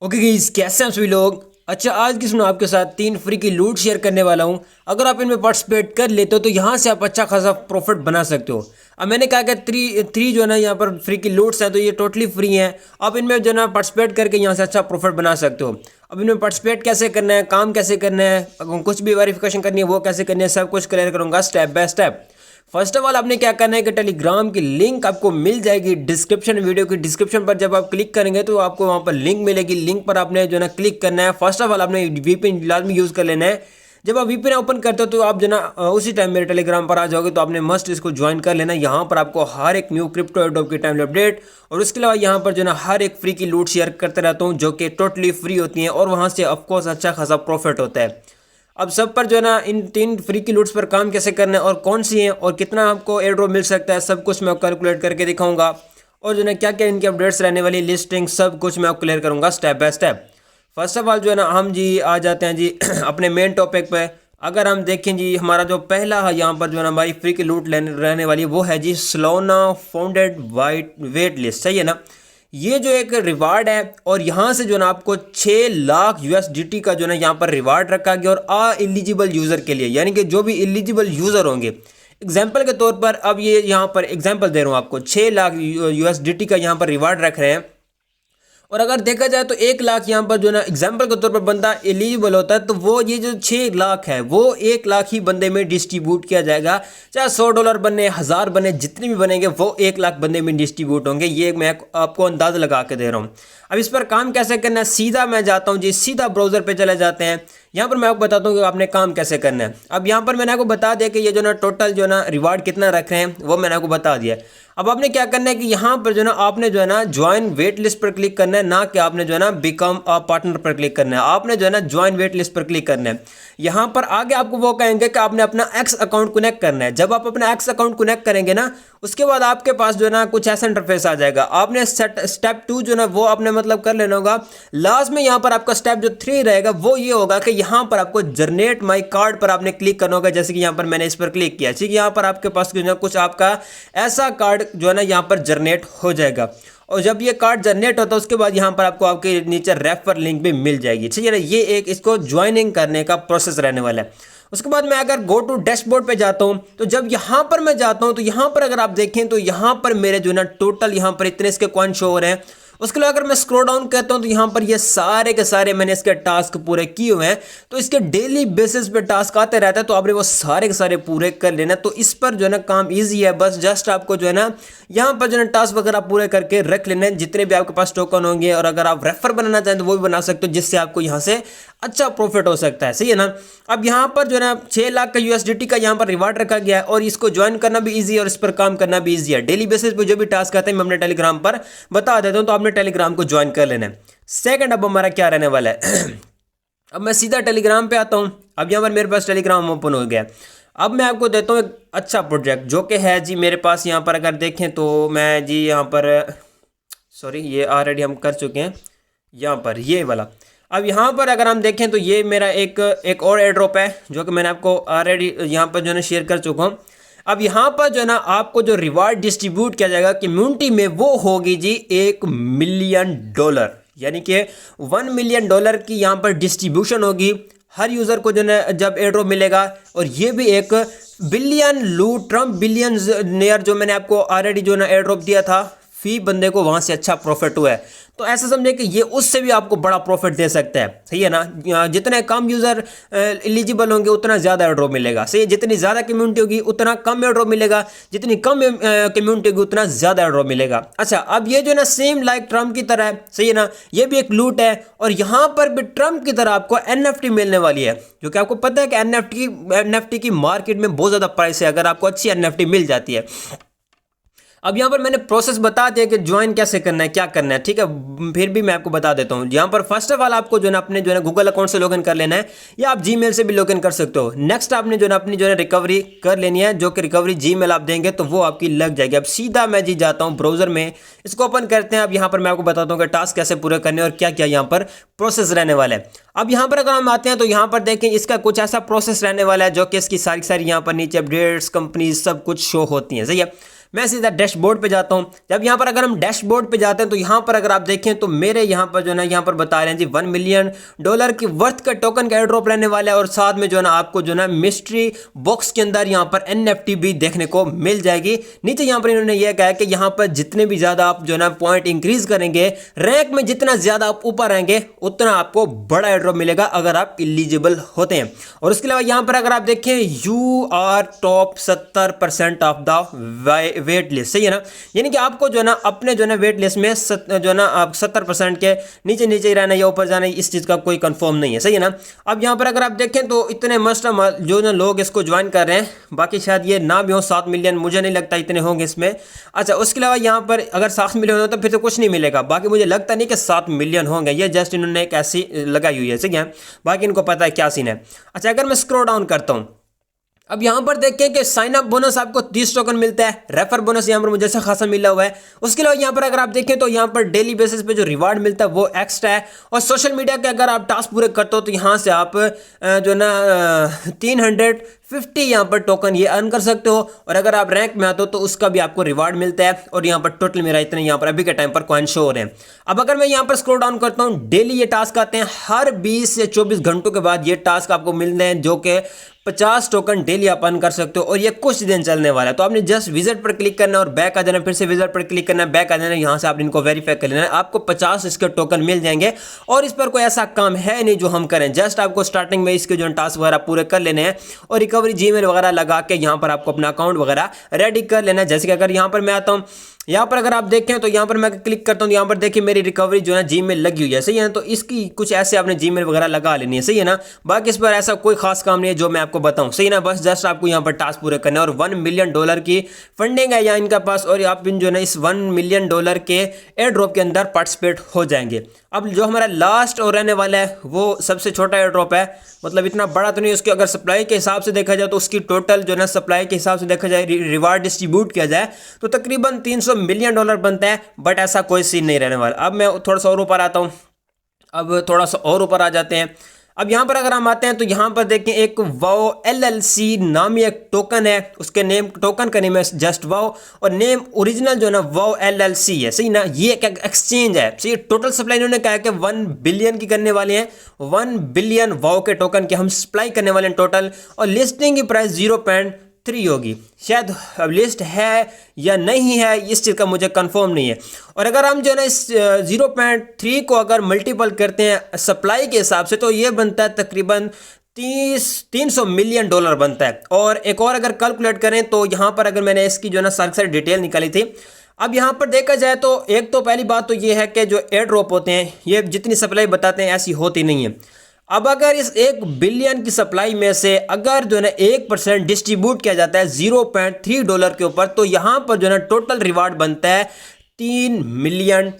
Okay guys, कैसे हैं सभी लोग। अच्छा, आज की सुनो आपके साथ 3 फ्री की लूट शेयर करने वाला हूं। अगर आप इनमें पार्टिसिपेट कर लेते हो तो यहां से आप अच्छा खासा प्रॉफिट बना सकते हो। अब मैंने कहा कि थ्री जो है ना यहाँ पर फ्री की लूट्स हैं, तो ये टोटली फ्री हैं। आप इनमें जो है ना पार्टिसिपेट करके यहाँ से अच्छा प्रॉफिट बना सकते हो। अब इनमें पार्टिसिपेट कैसे करना है, काम कैसे करना है, कुछ भी वेरिफिकेशन करनी है वो कैसे करनी है, सब कुछ क्लियर करूंगा step by step. First of all आपने क्या करना है कि टेलीग्राम की लिंक आपको मिल जाएगी डिस्क्रिप्शन, वीडियो की डिस्क्रिप्शन पर जब आप क्लिक करेंगे तो आपको वहां पर लिंक मिलेगी। लिंक पर आपने जो है ना क्लिक करना है। फर्स्ट ऑफ ऑल आपने वीपीएन लाजमी यूज़ कर लेना है। जब आप वीपीएन ओपन करते हो तो आप जो ना उसी टाइम मेरे टेलीग्राम पर आ जाओगे, तो आपने मस्ट इसको ज्वाइन कर लेना। यहाँ पर आपको हर एक न्यू क्रिप्टो एडोप की टाइमली अपडेट और उसके अलावा यहाँ पर जो ना हर एक फ्री की लूट शेयर करते रहता हूँ, जो कि टोटली फ्री होती हैं और वहाँ से ऑफकोर्स अच्छा खासा प्रॉफिट होता है। अब सब पर जो है ना इन 3 फ्री की लूट्स पर काम कैसे करना है और कौन सी हैं और कितना आपको एयर ड्रॉप मिल सकता है, सब कुछ मैं कैलकुलेट करके दिखाऊंगा। और जो है ना क्या क्या इनकी अपडेट्स रहने वाली, लिस्टिंग, सब कुछ मैं आपको क्लियर करूंगा step by step. First of all जो है ना हम जी आ जाते हैं जी अपने मेन टॉपिक पे। अगर हम देखें जी, हमारा जो पहला है यहाँ पर जो है ना हमारी फ्री की लूट लेने रहने वाली वो है जी Solana founded white wait list. सही है ना। ये जो एक रिवार्ड है और यहाँ से जो है ना आपको 6 लाख यूएसडीटी का जो है ना यहाँ पर रिवार्ड रखा गया और एलिजिबल यूज़र के लिए, यानी कि जो भी एलिजिबल यूज़र होंगे। एग्जाम्पल के तौर पर अब ये यहाँ पर एग्जाम्पल दे रहा हूँ आपको, 6 लाख यूएसडीटी का यहाँ पर रिवार्ड रख रहे हैं। और अगर देखा जाए तो 1 लाख यहाँ पर जो ना एग्जाम्पल के तौर पर बंदा एलिजिबल होता है, तो वो ये जो 6 लाख है वो 1 लाख ही बंदे में डिस्ट्रीब्यूट किया जाएगा। चाहे $100 बने, 1000 बने, जितने भी बनेंगे वो 1 लाख बंदे में डिस्ट्रीब्यूट होंगे। ये मैं आपको अंदाज़ा लगा के दे रहा हूँ। अब इस पर काम कैसे करना है, सीधा मैं जाता हूँ जी, सीधा ब्राउज़र पे चले जाते हैं। यहाँ पर मैं आपको बताता हूँ कि आपने काम कैसे करना है। अब यहाँ पर मैंने आपको बता दिया कि ये जो ना टोटल जो ना रिवार्ड कितना रख रहे हैं वो मैंने आपको बता दिया। अब आपने क्या करना है कि यहाँ पर जो ना आपने जो है ना ज्वाइन वेट लिस्ट पर क्लिक करना है, ना कि आपने जो है ना बिकम अ पार्टनर पर क्लिक करना है। आपने जो है ना ज्वाइन वेट लिस्ट पर क्लिक करना है। यहाँ पर आगे आपको वो कहेंगे कि आपने अपना एक्स अकाउंट कनेक्ट करना है। जब आप अपना एक्स अकाउंट कनेक्ट करेंगे ना, उसके बाद आपके पास जो है ना कुछ ऐसा इंटरफेस आ जाएगा। आपने स्टेप 2 जो ना वो आपने मतलब कर लेना होगा। लास्ट में यहाँ पर आपका स्टेप जो 3 रहेगा वो ये होगा कि यहाँ पर आपको जनरेट माई कार्ड पर आपने क्लिक करना होगा। जैसे कि यहाँ पर मैंने इस पर क्लिक किया, ठीक है। यहाँ पर आपके पास कुछ आपका ऐसा कार्ड जो है ना यहाँ पर जनरेट हो जाएगा। और जब ये कार्ड जनरेट होता है उसके बाद यहाँ पर आपको आपके नीचे रेफर लिंक भी मिल जाएगी, ठीक है ना। ये एक इसको ज्वाइनिंग करने का प्रोसेस रहने वाला है। उसके बाद मैं अगर गो टू डैशबोर्ड पे जाता हूँ, तो जब यहाँ पर मैं जाता हूँ तो यहाँ पर अगर आप देखें तो यहाँ पर मेरे जो है ना टोटल यहाँ पर इतने इसके कॉइन शो हो रहे हैं। उसके अलावा अगर मैं स्क्रॉल डाउन करता हूं तो यहाँ पर ये सारे के सारे मैंने इसके टास्क पूरे किए हुए हैं। तो इसके डेली बेसिस पे टास्क आते रहता है, तो आपने वो सारे के सारे पूरे कर लेना। तो इस पर जो है ना काम इजी है, बस जस्ट आपको जो है ना यहाँ पर जो है टास्क वगैरह पूरे करके रख लेना है, जितने भी आपके पास टोकन होंगे। और अगर आप रेफर बनाना चाहें तो वो भी बना सकते हो, जिससे आपको यहाँ से अच्छा प्रॉफिट हो सकता है। सही है ना। अब यहाँ पर जो है ना 6 लाख का यूएसडीटी का यहाँ पर रिवार्ड रखा गया है और इसको ज्वाइन करना भी इजी है और इस पर काम करना भी इजी है। डेली बेसिस पे जो भी टास्क आते हैं मैं अपने टेलीग्राम पर बता देता हूँ, तो आपने टेलीग्राम को ज्वाइन कर लेना है। सेकंड अब हमारा क्या रहने वाला है अब मैं सीधा टेलीग्राम पे आता हूँ। अब यहाँ पर मेरे पास टेलीग्राम ओपन हो गया। अब मैं आपको देता हूँ एक अच्छा प्रोजेक्ट जो कि है जी मेरे पास। यहाँ पर अगर देखें तो मैं जी यहाँ पर सॉरी, ये ऑलरेडी हम कर चुके हैं यहाँ पर ये वाला। अब यहाँ पर अगर हम देखें तो ये मेरा एक और एयर ड्रॉप है जो कि मैंने आपको ऑलरेडी यहाँ पर जो है शेयर कर चुका हूँ। अब यहाँ पर जो है ना आपको जो रिवार्ड डिस्ट्रीब्यूट किया जाएगा कम्युनिटी में वो होगी जी $1 मिलियन, यानी कि $1 मिलियन की यहाँ पर डिस्ट्रीब्यूशन होगी हर यूज़र को जो है जब एयर ड्रॉप मिलेगा। और ये भी एक बिलियन लूट ट्रम्प बिलियन जो मैंने आपको ऑलरेडी जो है ना एयर ड्रॉप दिया था, फी बंदे को वहां से अच्छा प्रॉफिट हुआ है। तो ऐसा समझे कि ये उससे भी आपको बड़ा प्रॉफिट दे सकता है। सही है ना। जितने कम यूज़र एलिजिबल होंगे उतना ज़्यादा एयर ड्रॉप मिलेगा। सही है। जितनी ज़्यादा कम्युनिटी होगी उतना कम एयर ड्रॉप मिलेगा, जितनी कम कम्युनिटी होगी उतना ज़्यादा एयर ड्रॉप मिलेगा। अच्छा, अब ये जो ना सेम लाइक ट्रम्प की तरह है। सही है ना। ये भी एक लूट है और यहाँ पर भी ट्रम्प की तरह आपको NFT मिलने वाली है, जो कि आपको पता है कि NFT की मार्केट में बहुत ज़्यादा प्राइस है अगर आपको अच्छी NFT मिल जाती है। अब यहाँ पर मैंने प्रोसेस बता दिया कि ज्वाइन कैसे करना है, क्या करना है, ठीक है। फिर भी मैं आपको बता देता हूँ। यहाँ पर फर्स्ट ऑफ ऑल आपको जो है अपने जो है गूगल अकाउंट से लॉगिन कर लेना है, या आप जीमेल से भी लॉगिन कर सकते हो। नेक्स्ट आपने जो है अपनी जो है रिकवरी कर लेनी है, जो कि रिकवरी जीमेल आप देंगे तो वो आपकी लग जाएगी। अब सीधा मैं जी जाता हूँ ब्राउजर में, इसको ओपन करते हैं। अब यहाँ पर मैं आपको बताता हूँ कि टास्क कैसे पूरे करने और क्या क्या यहाँ पर प्रोसेस रहने वाला है। अब यहाँ पर अगर हम आते हैं तो यहाँ पर देखें इसका कुछ ऐसा प्रोसेस रहने वाला है जो कि इसकी सारी यहाँ पर नीचे अपडेट्स, कंपनी सब कुछ शो होती हैं। सही है। मैं सीधा डैशबोर्ड पे जाता हूँ। जब यहाँ पर अगर हम डैशबोर्ड पे जाते हैं तो यहाँ पर अगर आप देखें तो मेरे यहाँ पर जो है ना यहाँ पर बता रहे हैं जी $1 मिलियन की वर्थ का टोकन का एयर ड्रॉप रहने वाला है, और साथ में जो है ना आपको जो है ना मिस्ट्री बॉक्स के अंदर यहाँ पर NFT भी देखने को मिल जाएगी। नीचे यहाँ पर इन्होंने यह कहा है कि यहाँ पर जितने भी ज्यादा आप जो है ना पॉइंट इंक्रीज करेंगे, रैंक में जितना ज्यादा आप ऊपर आएंगे उतना आपको बड़ा एयर ड्रॉप मिलेगा अगर आप इलिजिबल होते हैं। और उसके अलावा यहाँ पर अगर आप देखें you are top 70% of the wait list, सही है ना, यानी कि आपको जो है ना अपने जो है ना वेट लिस्ट में जो है ना आप 70% के नीचे नीचे ही रहना या ऊपर जाना, इस चीज का कोई कंफर्म नहीं है, सही है ना। अब यहाँ पर अगर आप देखें तो इतने मस्ट जो ना लोग इसको ज्वाइन कर रहे हैं, बाकी शायद ये ना भी हो 7 मिलियन, मुझे नहीं लगता इतने होंगे इसमें। अच्छा, उसके अलावा यहाँ पर अगर 7 मिलियन हो तो फिर तो कुछ नहीं मिलेगा, बाकी मुझे लगता नहीं कि 7 मिलियन होंगे, ये जस्ट इन्होंने एक ऐसी लगाई हुई है, ठीक है, बाकी इनको पता है क्या सीन है। अच्छा, अगर मैं स्क्रॉल डाउन करता हूँ, अब यहाँ पर देखें कि साइन अप बोनस आपको 30 टोकन मिलता है, रेफर बोनस यहाँ पर मुझे अच्छा खासा मिला हुआ है। उसके अलावा यहाँ पर अगर आप देखें तो यहाँ पर डेली बेसिस पे जो रिवार्ड मिलता है वो एक्स्ट्रा है, और सोशल मीडिया के अगर आप टास्क पूरे करते हो तो यहाँ से आप जो ना 350 यहाँ पर टोकन ये अर्न कर सकते हो, और अगर आप रैंक में आते हो तो उसका भी आपको रिवार्ड मिलता है। और यहाँ पर टोटल मेरा इतने यहाँ पर अभी के टाइम पर कॉइन शो हो रहे हैं। अब अगर मैं यहाँ पर स्क्रॉल डाउन करता हूँ, डेली ये टास्क आते हैं, हर 20 से 24 घंटों के बाद ये टास्क आपको मिलते हैं, जो कि 50 टोकन डेली आप अर्न कर सकते हो, और ये कुछ दिन चलने वाला है। तो आपने जस्ट विजिट पर क्लिक करना और बैक आ जाना, फिर से विजिट पर क्लिक करना, बैक आ जाना, यहाँ से आप इनको वेरीफाई कर लेना, आपको 50 इसके टोकन मिल जाएंगे। और इस पर कोई ऐसा काम है नहीं जो हम करें, जस्ट आपको स्टार्टिंग में इसके जो टास्क वगैरह पूरे कर लेने हैं, और रिकवरी जीमेल वगैरह लगा के यहाँ पर आपको अपना अकाउंट वगैरह रेडी कर लेना है। जैसे कि अगर यहाँ पर मैं आता हूँ, यहाँ पर अगर आप देखें तो यहाँ पर मैं क्लिक करता हूँ, यहाँ पर देखिए मेरी रिकवरी जो है जीमेल लगी हुई है, सही है ना। तो इसकी कुछ ऐसे आपने जीमेल वगैरह लगा लेनी है, सही है ना। बाकी इस पर ऐसा कोई खास काम नहीं है जो मैं आपको बताऊँ, सही है ना। बस जस्ट आपको यहाँ पर टास्क पूरे करना है, और $1 मिलियन की फंडिंग है यहाँ इनका पास, और आप इन जो है इस $1 मिलियन के एयर ड्रॉप के अंदर पार्टिसिपेट हो जाएंगे। अब जो हमारा लास्ट और रहने वाला है वो सबसे छोटा एयर ड्रॉप है, मतलब इतना बड़ा तो नहीं, उसके अगर सप्लाई के हिसाब से देखा जाए तो उसकी टोटल जो है ना सप्लाई के हिसाब से देखा जाए, रिवार्ड डिस्ट्रीब्यूट किया जाए तो तकरीबन $300 मिलियन बनता है, बट ऐसा कोई सीन नहीं रहने वाला। अब मैं थोड़ा सा और ऊपर आता हूँ, अब थोड़ा सा और ऊपर आ जाते हैं। अब यहाँ पर अगर हम आते हैं तो यहाँ पर देखें एक वाओ LLC नामी एक टोकन है, उसके नेम टोकन का नेम है जस्ट वाओ, और नेम ओरिजिनल जो है ना वाओ LLC है, सही ना। ये एक एक्सचेंज है, सही। टोटल सप्लाई इन्होंने कहा है कि 1 बिलियन की करने वाले हैं, 1 बिलियन वाओ के टोकन के हम सप्लाई करने वाले हैं टोटल, और लिस्टिंग की प्राइस 0.3 होगी शायद। अब लिस्ट है या नहीं है इस चीज़ का मुझे कंफर्म नहीं है। और अगर हम जो है ना इस 0.3 को अगर मल्टीपल करते हैं सप्लाई के हिसाब से तो ये बनता है तकरीबन $300 मिलियन बनता है। और एक और अगर कैलकुलेट करें तो यहाँ पर अगर मैंने इसकी जो है ना सारी डिटेल निकाली थी, अब यहाँ पर देखा जाए तो एक तो पहली बात तो ये है कि जो एयर ड्रॉप होते हैं ये जितनी सप्लाई बताते हैं ऐसी होती नहीं है। अब अगर इस 1 बिलियन की सप्लाई में से अगर जो है ना 1% डिस्ट्रीब्यूट किया जाता है $0.3 के ऊपर, तो यहाँ पर जो है ना टोटल रिवार्ड बनता है $3 मिलियन,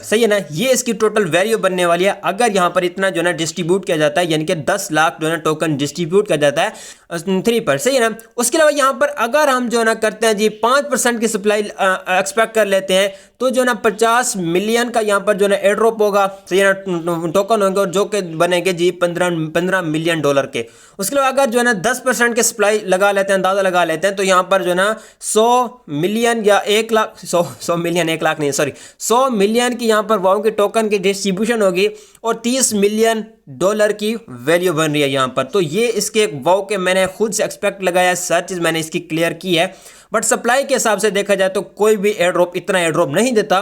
सही है ना। ये इसकी टोटल वैल्यू बनने वाली है अगर यहाँ पर इतना जो है ना डिस्ट्रीब्यूट किया जाता है, यानी कि 10 लाख जो है ना टोकन डिस्ट्रीब्यूट किया जाता है 3 पर, सही है ना। उसके अलावा यहाँ पर अगर हम जो है ना करते हैं जी 5% की सप्लाई एक्सपेक्ट कर लेते हैं तो जो है ना 50 मिलियन का यहाँ पर जो है ना एयर ड्रॉप होगा, सही है ना, टोकन होंगे, और जो कि बनेंगे जी 15 मिलियन के। उसके अलावा अगर जो है ना 10% के सप्लाई लगा लेते हैं, अंदाजा लगा लेते हैं, तो यहाँ पर जो है ना 100 मिलियन या 1 लाख 100 मिलियन 1 लाख नहीं सॉरी 100 मिलियन की यहाँ पर वाओ के टोकन की डिस्ट्रीब्यूशन होगी, और $30 मिलियन की वैल्यू बन रही है यहाँ पर। तो ये इसके वाओ के मैंने खुद से एक्सपेक्ट लगाया, सर चीज़ मैंने इसकी क्लियर की है। बट सप्लाई के हिसाब से देखा जाए तो कोई भी एयर ड्रॉप इतना एयर ड्रॉप नहीं देता,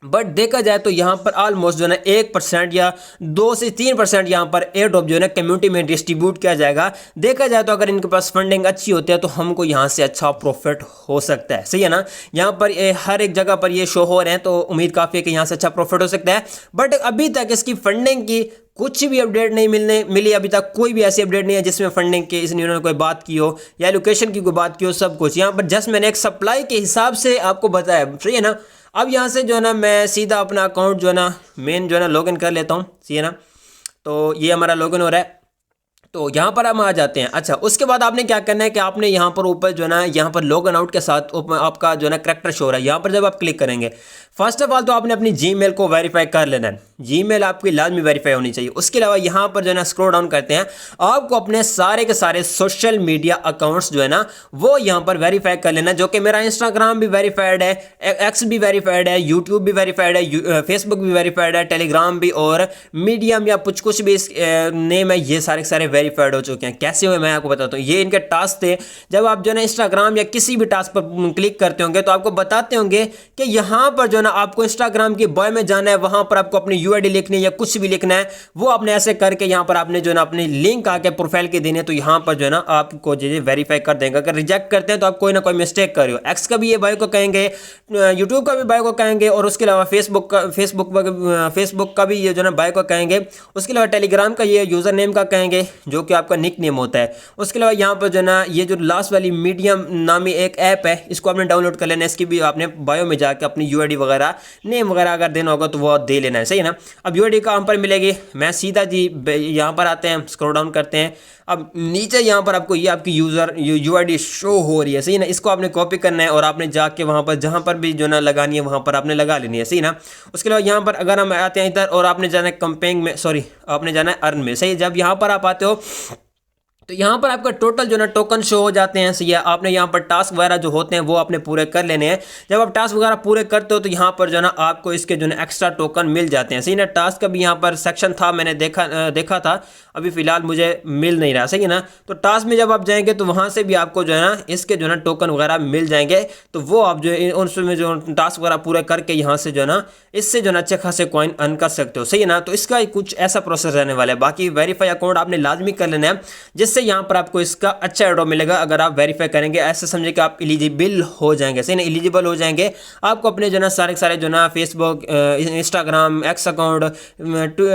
बट देखा जाए तो यहाँ पर ऑलमोस्ट जो है ना 1% या 2 से 3% यहाँ पर एयर ड्रॉप जो है ना कम्युनिटी में डिस्ट्रीब्यूट किया जाएगा। देखा जाए तो अगर इनके पास फंडिंग अच्छी होती है तो हमको यहाँ से अच्छा प्रॉफिट हो सकता है, सही है ना। यहाँ पर हर एक जगह पर ये शो हो रहे हैं तो उम्मीद काफ़ी है कि यहाँ से अच्छा प्रॉफिट हो सकता है। बट अभी तक इसकी फंडिंग की कुछ भी अपडेट नहीं मिली, अभी तक कोई भी ऐसी अपडेट नहीं है जिसमें फंडिंग के इन्होंने कोई बात की हो या एलोकेशन की कोई बात की हो। सब कुछ यहाँ पर जस्ट मैंने एक सप्लाई के हिसाब से आपको बताया, सही है ना। अब यहाँ से जो है ना मैं सीधा अपना अकाउंट जो है ना मेन जो है ना लॉगिन कर लेता हूँ, सही है ना। तो ये हमारा लॉगिन हो रहा है, तो यहाँ पर हम आ जाते हैं। अच्छा, उसके बाद आपने क्या करना है कि आपने यहाँ पर ऊपर जो है ना यहाँ पर लॉग इन आउट के साथ आपका जो है ना करैक्टर शो हो रहा है, यहाँ पर जब आप क्लिक करेंगे फर्स्ट ऑफ ऑल तो आपने अपनी जीमेल को वेरीफाई कर लेना है। जीमेल आपकी लाजमी वेरीफाई होनी चाहिए। उसके अलावा यहाँ पर जो है ना स्क्रॉल डाउन करते हैं, आपको अपने सारे के सारे सोशल मीडिया अकाउंट्स जो है ना वो यहाँ पर वेरीफाई कर लेना, जो कि मेरा इंस्टाग्राम भी वेरीफाइड है, एक्स भी वेरीफाइड है, यूट्यूब भी वेरीफाइड है, फेसबुक भी वेरीफाइड है, टेलीग्राम भी और मीडियम या कुछ भी नेम है, ये सारे के सारे वेरीफाइड हो चुके हैं। कैसे हुए मैं आपको बताता हूँ। ये इनके टास्क थे। जब आप जो है ना इंस्टाग्राम या किसी भी टास्क पर क्लिक करते होंगे तो आपको बताते होंगे कि यहाँ पर जो ना आपको इंस्टाग्राम की बायो में जाना है, वहां पर आपको अपनी यूआईडी लिखनी है या कुछ भी लिखना है, वो आपने ऐसे करके यहाँ पर आपने जो ना अपनी लिंक आके प्रोफाइल के देने, तो यहाँ पर जो है ना आपको जो वेरीफाई कर देंगे। अगर रिजेक्ट करते हैं तो आप कोई ना कोई मिस्टेक कर रहे हो। एक्स का भी ये बायो को कहेंगे, यूट्यूब का भी बायो को कहेंगे और उसके अलावा फेसबुक का भी ये जो ना बायो को कहेंगे। उसके अलावा टेलीग्राम का ये यूजर नेम का कहेंगे, जो कि आपका निक नेम होता है। उसके अलावा यहाँ पर जो ना ये जो लास्ट वाली मीडियम नामी एक ऐप है, इसको आपने डाउनलोड कर लेना है। इसकी भी आपने बायो में जाकर अपनी यूआईडी वगैरह नेम वगैरह अगर देना होगा तो वो दे लेना है, सही है ना। अब यूआईडी कहाँ पर मिलेगी, मैं सीधा जी यहाँ पर आते हैं, स्क्रॉल डाउन करते हैं। अब नीचे यहाँ पर आपको ये आपकी यूआईडी शो हो रही है, सही ना। इसको आपने कॉपी करना है और आपने जाके वहाँ पर जहाँ पर भी जो ना लगानी है वहाँ पर आपने लगा लेनी है, सही ना। उसके अलावा यहाँ पर अगर हम आते हैं इधर और आपने जाना है कंपेंग में, सॉरी आपने जाना है अर्न में, सही। जब यहाँ पर आप आते हो तो यहाँ पर आपका टोटल जो ना टोकन शो हो जाते हैं, सही है। आपने यहाँ पर टास्क वगैरह जो होते हैं वो आपने पूरे कर लेने हैं। जब आप टास्क वगैरह पूरे करते हो तो यहाँ पर जो ना आपको इसके जो ना एक्स्ट्रा टोकन मिल जाते हैं, सही ना। टास्क का भी यहाँ पर सेक्शन था, मैंने देखा था, अभी फिलहाल मुझे मिल नहीं रहा, सही है ना। तो टास्क में जब आप जाएंगे तो वहाँ से भी आपको जो है ना इसके जो ना टोकन वगैरह मिल जाएंगे। तो वो आप जो उसमें जो टास्क वगैरह पूरे करके यहाँ से जो है ना इससे जो ना अच्छे खासे कॉइन अर्न कर सकते हो, सही है ना। तो इसका कुछ ऐसा प्रोसेस रहने वाला है। बाकी वेरीफाई अकाउंट आपने लाजमी कर लेना है, जिससे यहाँ पर आपको इसका अच्छा एड्रॉप मिलेगा। अगर आप वेरीफाई करेंगे, ऐसे समझे कि आप एलिजिबल हो जाएंगे, सही ना, एलिजिबल हो जाएंगे। आपको अपने जो ना सारे जो ना Facebook, Instagram, x account,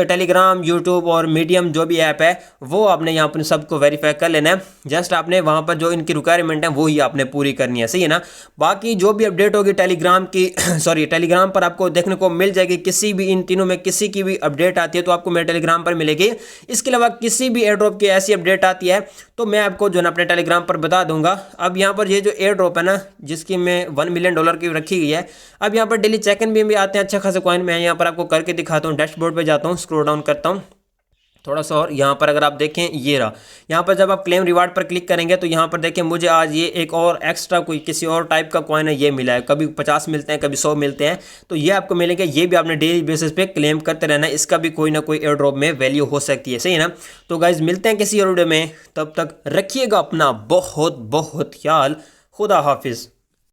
Telegram, YouTube और मीडियम जो भी ऐप है वो आपने यहाँ पर सबको वेरीफाई कर लेना है। जस्ट आपने वहाँ पर जो इनकी रिक्वायरमेंट है वो ही आपने पूरी करनी है, सही है ना। बाकी जो भी अपडेट होगी टेलीग्राम की सॉरी टेलीग्राम पर आपको देखने को मिल जाएगी। किसी भी इन तीनों में किसी की भी अपडेट आती है तो आपको मेरे टेलीग्राम पर मिलेगी। इसके अलावा किसी भी एयर ड्रॉप की ऐसी अपडेट आती है तो मैं आपको जो ना अपने टेलीग्राम पर बता दूंगा। अब यहाँ पर ये जो एयर ड्रॉप है ना, जिसकी में $1 मिलियन की रखी गई है, अब यहाँ पर डेली चेक इन भी आते हैं अच्छे खासे कॉइन। मैं यहाँ पर आपको करके दिखाता हूँ। डैशबोर्ड पे जाता हूँ, स्क्रॉल डाउन करता हूँ थोड़ा सा और यहाँ पर अगर आप देखें ये रहा। यहाँ पर जब आप क्लेम रिवार्ड पर क्लिक करेंगे तो यहाँ पर देखें मुझे आज ये एक और एक्स्ट्रा कोई किसी और टाइप का कॉइन है ये मिला है। कभी 50 मिलते हैं, कभी 100 मिलते हैं, तो ये आपको मिलेंगे। ये भी आपने डेली बेसिस पे क्लेम करते रहना है। इसका भी कोई ना कोई एयर ड्रॉप में वैल्यू हो सकती है, सही है ना। तो गाइज मिलते हैं किसी और वीडियो में, तब तक रखिएगा अपना बहुत बहुत ख्याल। खुदा हाफिज़।